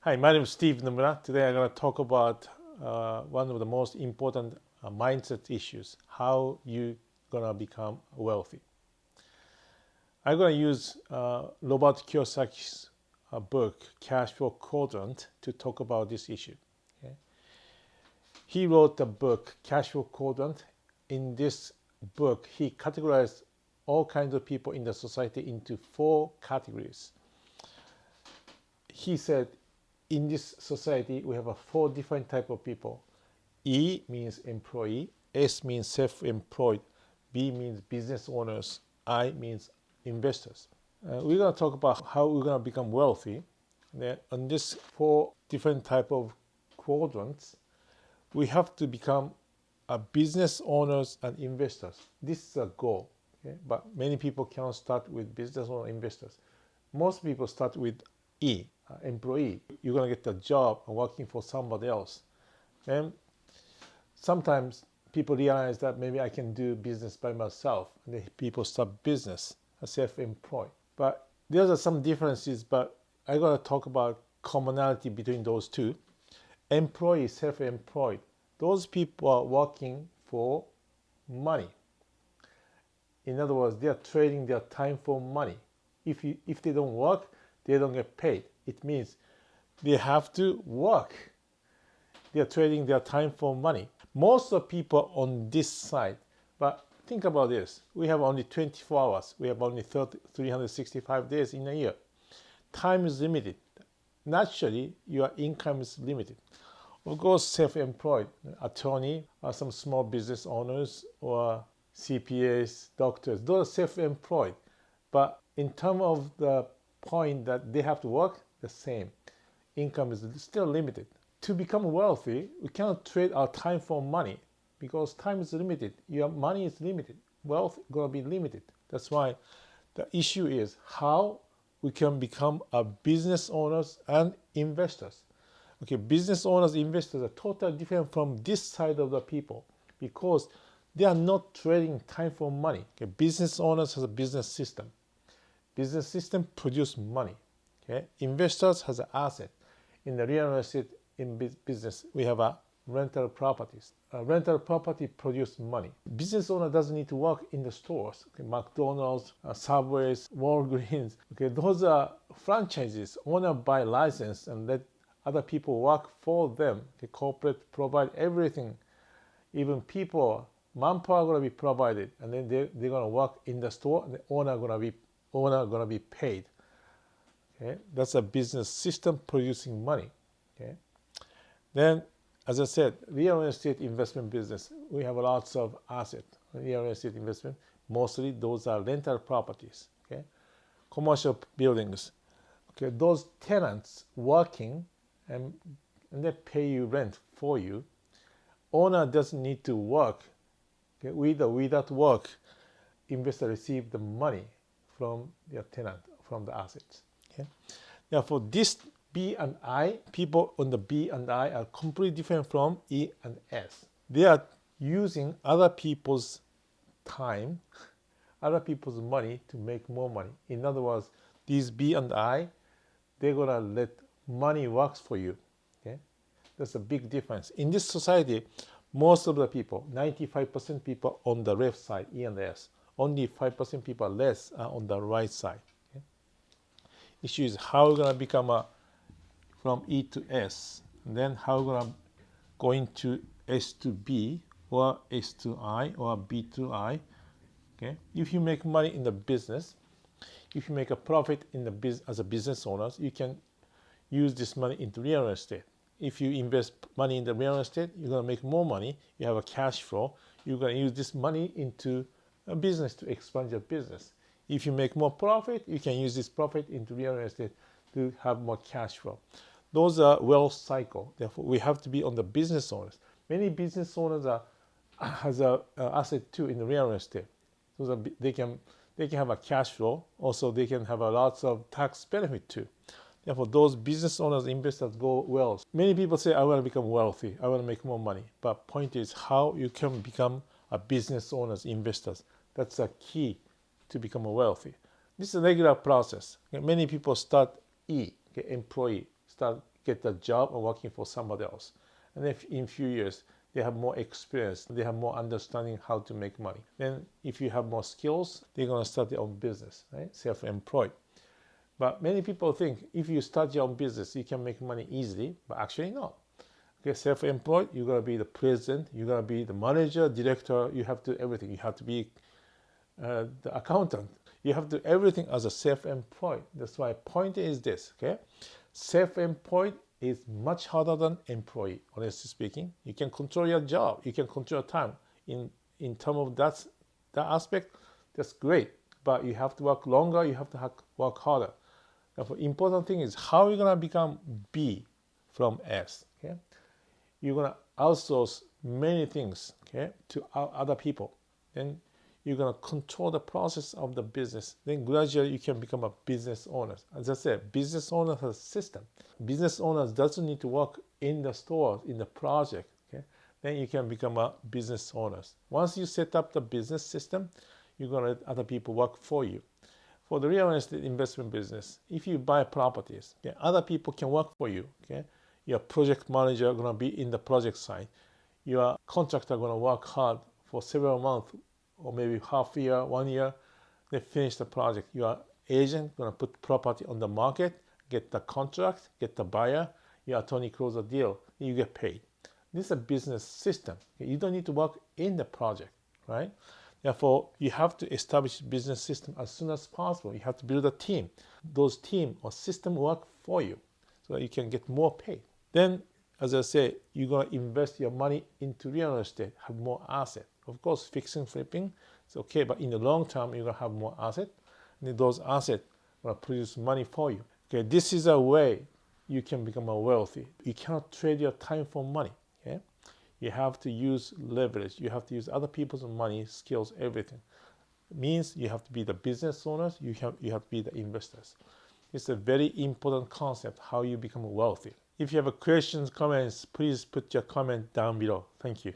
Hi, my name is Steve Nomura. Today I'm going to talk about one of the most important mindset issues, how you going to become wealthy. I'm going to use Robert Kiyosaki's book, Cash Flow Quadrant, to talk about this issue. Okay? He wrote the book, Cash Flow Quadrant. In this book, he categorized all kinds of people in the society into 4 categories. He said, in this society, we have 4 different type of people. E means employee, S means self-employed, B means business owners, I means investors. We're going to talk about how we're going to become wealthy. Then on this 4 different type of quadrants, we have to become a business owners and investors. This is a goal, okay? But many people cannot start with business owner investors. Most people start with E, employee. You're going to get a job working for somebody else. And sometimes people realize that maybe I can do business by myself. And people start business as self-employed. But there are some differences, but I'm going to talk about commonality between those two. Employee, self-employed. Those people are working for money. In other words, they are trading their time for money. If they don't work, they don't get paid. It means they have to work. They are trading their time for money. Most of the people on this side, but think about this. We have only 24 hours. We have only 365 days in a year. Time is limited. Naturally, your income is limited. Of course, self-employed, attorney, or some small business owners, or CPAs, doctors, those are self-employed. But in terms of the point that they have to work, the same. Income is still limited. To become wealthy, we cannot trade our time for money because time is limited. Your money is limited. Wealth is going to be limited. That's why the issue is how we can become a business owners and investors. Okay, business owners, investors are totally different from this side of the people because they are not trading time for money. Okay, business owners has a business system. Business system produce money. Okay? Investors has an asset. In the real estate in business, we have a rental properties. Rental property produce money. Business owner doesn't need to work in the stores. Okay? McDonald's, Subways, Walgreens. Okay, those are franchises. Owner buy license and let other people work for them. The corporate provide everything. Even people, manpower going to be provided, and then they're going to work in the store. And the owner going to be paid. Okay, that's a business system producing money. Okay, then as I said, real estate investment business, we have lots of assets. Real estate investment, mostly those are rental properties. Okay, commercial buildings. Okay, those tenants working and they pay you rent for you. Owner doesn't need to work. Okay, without work, investor receive the money from their tenant, from the assets. Okay? Now for this B and I, people on the B and I are completely different from E and S. They are using other people's time, other people's money to make more money. In other words, these B and I, they're gonna let money works for you. Okay? That's a big difference. In this society, most of the people, 95% people on the left side, E and S, only 5% people less are on the right side. Okay? Issue is how we're gonna become from E to S, and then how we're gonna go into S to B, or S to I, or B to I. Okay? If you make money in the business, if you make a profit in the as a business owner, you can use this money into real estate. If you invest money in the real estate, you're gonna make more money. You have a cash flow. You're gonna use this money into a business to expand your business. If you make more profit, you can use this profit into real estate to have more cash flow. Those are wealth cycle. Therefore, we have to be on the business owners. Many business owners has a asset too in the real estate. So they can have a cash flow. Also, they can have a lots of tax benefit too. Therefore, those business owners, investors go well. Many people say, I want to become wealthy. I want to make more money. But point is how you can become a business owners, investors. That's a key to become wealthy. This is a regular process. Okay, many people start E, okay, employee, start get a job or working for somebody else. And if in few years they have more experience, they have more understanding how to make money. Then if you have more skills, they're going to start their own business, right? Self-employed. But many people think if you start your own business, you can make money easily, but actually not. Okay, self-employed, you're going to be the president, you're going to be the manager, director, you have to do everything. You have to be the accountant. You have to do everything as a self-employed. That's why point is this, okay? Self-employed is much harder than employee, honestly speaking. You can control your job, you can control your time. In terms of that aspect, that's great. But you have to work longer, you have to work harder. The important thing is how you're gonna become B from S, okay? You're gonna outsource many things, okay, to other people. Then you're going to control the process of the business. Then gradually you can become a business owner. As I said, business owner has a system. Business owners doesn't need to work in the store, in the project. Okay? Then you can become a business owner. Once you set up the business system, you're going to let other people work for you. For the real estate investment business, if you buy properties, okay, other people can work for you. Okay? Your project manager is going to be in the project side. Your contractor is going to work hard for several months or maybe half a year, 1 year, they finish the project. Your agent going to put property on the market, get the contract, get the buyer, your attorney close the deal, you get paid. This is a business system. You don't need to work in the project, right? Therefore, you have to establish a business system as soon as possible. You have to build a team. Those team or system work for you so that you can get more paid. Then, as I say, you're going to invest your money into real estate, have more asset. Of course, fixing, flipping, it's okay, but in the long term, you're going to have more asset. And those assets will produce money for you. Okay, this is a way you can become wealthy. You cannot trade your time for money. Okay? You have to use leverage. You have to use other people's money, skills, everything. It means you have to be the business owners. You have to be the investors. It's a very important concept, how you become wealthy. If you have questions, comments, please put your comment down below. Thank you.